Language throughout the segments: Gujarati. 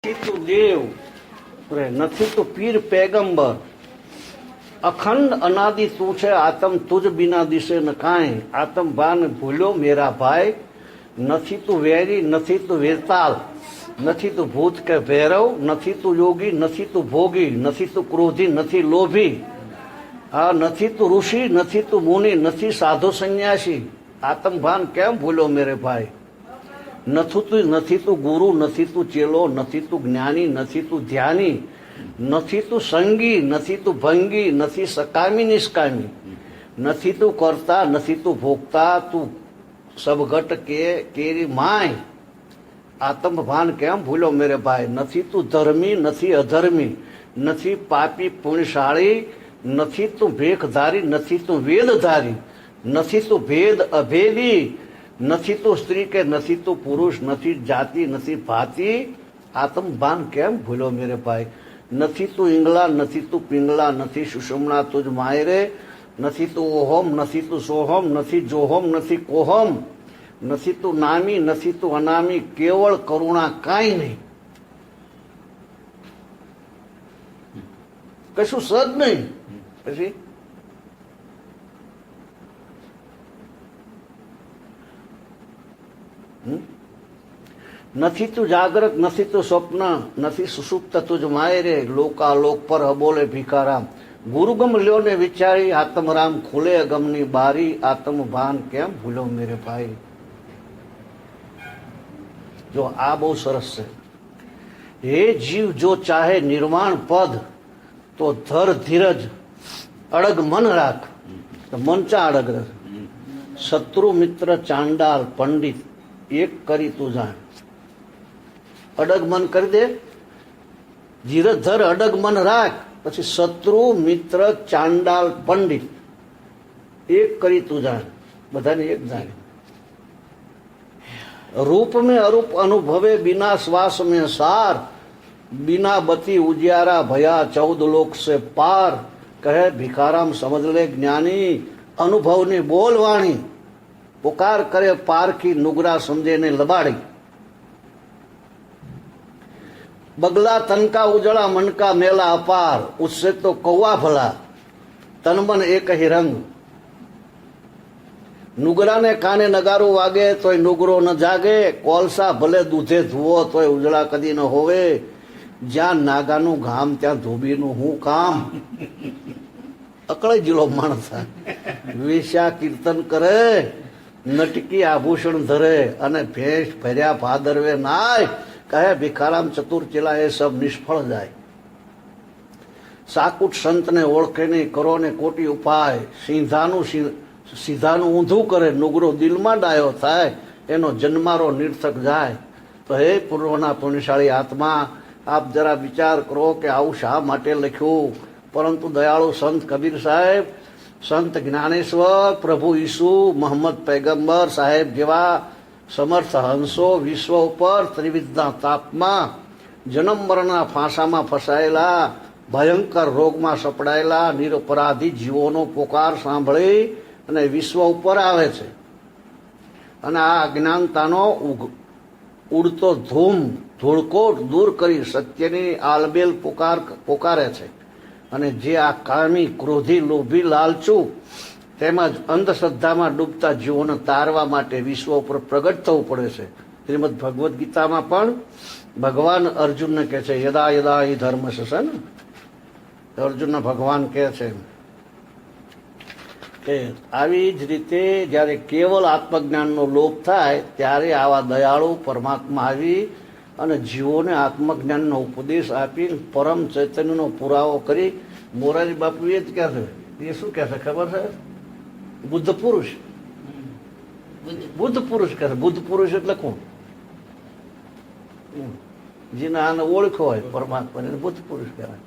નથી તું દેવ નથી તું પીર પેગંબર, અખંડ અનાદિ તું છે આતમ તુજ બિના દિશે ન કાંઈ, આતમ ભાન ભૂલ્યો મેરા ભાઈ, નથી તું વેરી નથી તું વેતાલ, નથી તું ભૂત કે ભૈરવ, નથી તું યોગી નથી તું ભોગી, નથી તું ક્રોધી નથી લોભી, આ નથી તું ઋષિ નથી તું મુનિ નથી સાધુ સંન્યાસી, આતમ ભાન કેમ ભૂલ્યો મેરે ભાઈ, નથી તું ગુરુ નથી તું ચેલો, નથી તું જ્ઞાની નથી તું ધ્યાની, નથી તું સંગી નથી તું ભંગી, નથી સકામી નિષ્કામી, નથી તું કરતા નથી તું ભોગતા, તું સબઘટ કેરી માય, આત્મ ભાન કેમ ભૂલ્યો મેરે ભાઈ, નથી તું ધર્મી નથી અધર્મી, નથી પાપી પુણ્યશાળી, નથી તું ભેખધારી નથી તું વેદધારી, નથી તું ભેદ અભેદી, નથી તું સ્ત્રી કે નથી તું પુરુષ, નથી જાતિ નથી ભાતિ, આત્મ ભાન કેમ ભૂલ્યો મેરે ભાઈ, નથી તું ઈંગલા નથી તું પિંગલા, નથી સુષમણા તુજ માયરે, નથી તું ઓહમ નથી તું સોહમ, નથી જોહમ નથી કોહમ, નથી તું નામી નથી તું અનામી, કેવળ કરુણા કાંઈ નહીં, કશું સદ નહીં. પછી નથી તું જાગ્રત નથી તું સ્વપ્ન, નથી સુષુપ્ત તુજ માયરે, લોકાલોક પર અબોલે ભિખારામ, ગુરુગમ લ્યો ને વિચારી, આત્મરામ ખુલે અગમની બારી, આત્મ ભાન કેમ ભૂલો મેરે ભાઈ. જો આ બહુ સરસ છે. હે જીવ જો ચાહે નિર્વાણ પદ, તો ધર ધીરજ અડગ મન રાખ, તો મન ચા અડગ રાખ, શત્રુ મિત્ર ચાંડાલ પંડિત એક કરી તું જાણ, અડગ મન કરી દે, ધીરજ ધર અડગ મન રાખ, પછી શત્રુ મિત્ર ચાંડાલ પંડિત એક કરી તું જાણ, બધાને એક જાણે. रूप में अरूप अनुभवे बिना श्वास में सार, बिना बती उजियारा भया 14 लोक से पार, कहे भिखाराम समझ ले ज्ञानी, अनुभव ने बोलवाणी, पुकार करे पार की नुगरा समझे ने लबाड़ी, बगला तन का उजड़ा मन का मेला अपार, उससे तो कौवा भला तन मन एक ही रंग, નુગરાને કાને નગારું વાગે તોય નુગરો ન જાગે, કોલસા ભલે દૂધે ધુવો તોય ઉજળા કદી ન હોવે, જ્યાં નાગાનું ઘામ ત્યાં ધોબીનું હું કામ. અકળાઈ જિલ્લો માણસ વેશ્યા કીર્તન કરે, નટકી આભૂષણ ધરે, અને ભેંસ ભર્યા ભાદરવે નાય, કહે ભિખારામ ચતુર ચેલા એ સબ નિષ્ફળ જાય. સાકુટ સંતને ઓળખે નહીં, કરો ને કોટી ઉપાય, સીધાનું ઊંધું કરે, નુગરો દિલમાં ડાયો થાય, એનો જન્મારો નિર્થક જાય. તો હે પૂર્વના પુણ્યશાળી આત્મા, આપ જરા વિચાર કરો કે આવું શા માટે લખ્યું. પરંતુ દયાળુ સંત કબીર સાહેબ, સંત જ્ઞાનેશ્વર, પ્રભુ ઈસુ, મોહમ્મદ પૈગંબર સાહેબ જેવા સમર્થ હંસો વિશ્વ ઉપર ત્રિવિધના તાપમાં જન્મ મરણના ફાંસામાં ફસાયેલા, ભયંકર રોગમાં સપડાયેલા નિરપરાધી જીવોનો પોકાર સાંભળી અને વિશ્વ ઉપર આવે છે, અને આ અજ્ઞાનતાનો ઉડતો ધૂળકો દૂર કરી સત્યની આલબેલ પોકારે છે. અને જે આ કામી ક્રોધી લોભી લાલચુ તેમજ અંધશ્રદ્ધામાં ડૂબતા જીવોને તારવા માટે વિશ્વ ઉપર પ્રગટ થવું પડે છે. શ્રીમદ ભગવદ્ ગીતામાં પણ ભગવાન અર્જુનને કહે છે, યદા યદા હિ ધર્મસ્ય, ને અર્જુનને ભગવાન કહે છે કે આવી જ રીતે જ્યારે કેવલ આત્મજ્ઞાનનો લોપ થાય ત્યારે આવા દયાળુ પરમાત્મા આવી અને જીવોને આત્મજ્ઞાનનો ઉપદેશ આપી પરમ ચૈતન્યનો પુરાવો કરી. મોરારી બાપુ એ જ કહે છે, એ શું કહે છે ખબર છે? બુદ્ધ પુરુષ. બુદ્ધ પુરુષ કહે છે. બુદ્ધ પુરુષ એટલે કોણ? જેને આને ઓળખો હોય પરમાત્માને બુદ્ધ પુરુષ કહેવાય.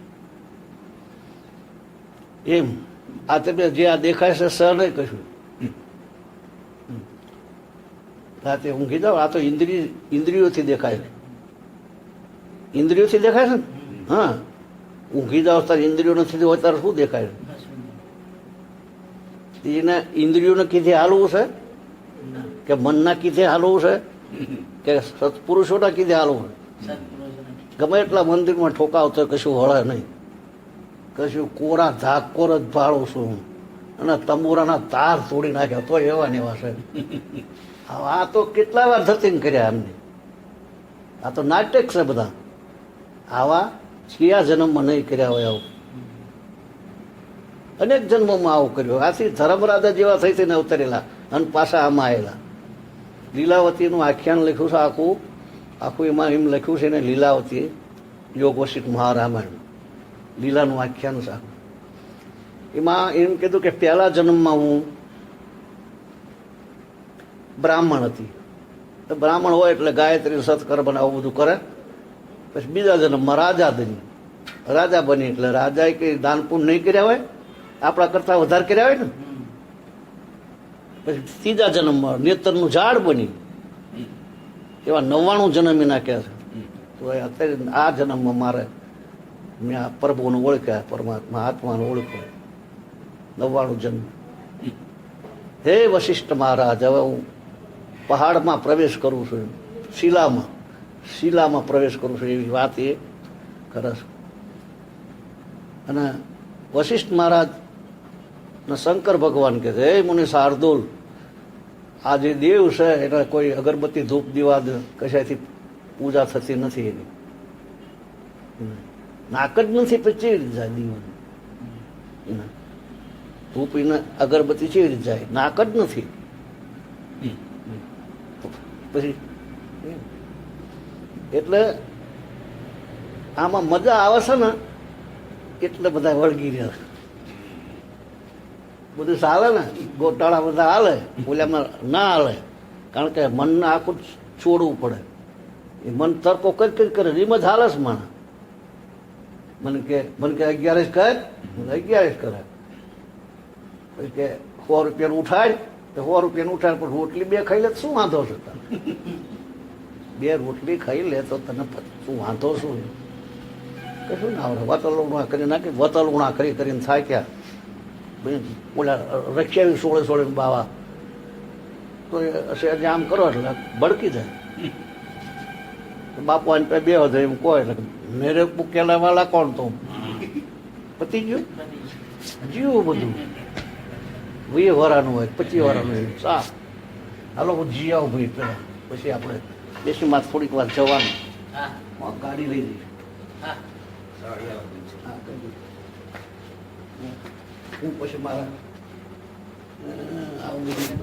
એમ આ તમે જે આ દેખાય છે સર નહીં કશું. રાતે ઊંઘી જાઓ, આ તો ઇન્દ્રિયોથી દેખાય છે. ઇન્દ્રિયોથી દેખાય છે ને? હા, ઊંઘી જાઓ ત્યારે ઇન્દ્રિયો નથી હોય ત્યારે શું દેખાય? એને ઇન્દ્રિયોને કીધે હાલવું છે કે મનના કીધે હાલવું છે કે સત્પુરુષોના કીધે હાલવું છે? ગમે એટલા મંદિરમાં ઠોકાવતો કશું વળે નહીં, કશું કોરા ધાકોર જ ભાળું છું અને તંબુરાના તાર તોડી નાખ્યા તો એવા ને એવા છે. આ તો કેટલા વાર ધતિંગ કર્યા એમને, આ તો નાટક છે બધા. આવા કયા જન્મમાં નહીં કર્યા હોય આવું, અનેક જન્મોમાં આવું કર્યું. આથી ધર્મરાજા જેવા થઈ થઈને અવતરેલા અને પાછા આમાં આવેલા. લીલાવતીનું આખ્યાન લખ્યું છે આખું આખું, એમાં એમ લખ્યું છે ને લીલાવતી યોગ વશિષ્ઠ મહારામાયણ લીલાનું આખ્યાન છે. એમાં એમ કીધું કે પહેલા જન્મમાં હું બ્રાહ્મણ હતી. તો બ્રાહ્મણ હોય એટલે ગાયત્રી સત્કર્મ આવું બધું કરે. પછી બીજા જન્મમાં રાજા બની એટલે રાજાએ કઈ દાન પુણ્ય નહીં કર્યા હોય, આપણા કરતા વધારે કર્યા હોય ને. પછી ત્રીજા જન્મમાં નેતરનું ઝાડ બની, એવા 99 જન્મ એના કહે છે. તો અત્યારે આ જન્મમાં મારે મેં આ પ્રભુને ઓળખ્યા, પરમાત્મા આત્માને ઓળખ્યો. 99 જન્મ. હે વશિષ્ઠ મહારાજ, હવે હું પહાડમાં પ્રવેશ કરું છું, શિલામાં પ્રવેશ કરું છું, એવી વાત એ કરે છે. અને વશિષ્ઠ મહારાજ ને શંકર ભગવાન કહે છે, હે મુનિ શાર્દુલ, આ જે દેવ છે એને કોઈ અગરબત્તી ધૂપ દીવા કશાથી પૂજા થતી નથી. એની નાક જ નથી, પછી ચેવી રીતે જાય દીવા? ધૂપ એને અગરબત્તી ચેવી રીતે જાય? નાક જ નથી. પછી એટલે આમાં મજા આવે છે ને, એટલે બધા વળગી રહ્યા. બધું ચાલે ને, ગોટાળા બધા હાલે, ઓલામાં ના હાલે, કારણ કે મનને આખું છોડવું પડે. એ મન તર્કો કરી કરે, એમ જ હાલે છે માણસ. મને કે 11 કર, 11 કરે. પછી કે 100 રૂપિયાનું ઉઠાડ, તો 100 રૂપિયાનું ઉઠાડ, પણ રોટલી 2 ખાઈ લે તો શું વાંધો છે? 2 રોટલી ખાઈ લે તો તને શું વાંધો શું? કશું ના આવડે. વતલુણા કરી નાખી, વતલુણા કરીને થાય ક્યાં ઓલા રક્ષાવી 16 બાવા તો આજે આમ કરો એટલે ભડકી જાય. બાપુ આને બે જાય એમ કહો એટલે મેરે મૂકેલા વાળા કોણ? તો પતી ગયું જીવું બધું. 20 વર્ષનું હોય, 25 વર્ષનું હોય, સાફ હાલો જી આવું ભાઈ પેલા. પછી આપણે દેશીમાં થોડીક વાર જવાનું, ગાડી લઈ જઈએ. હું પછી મારા આવું બધું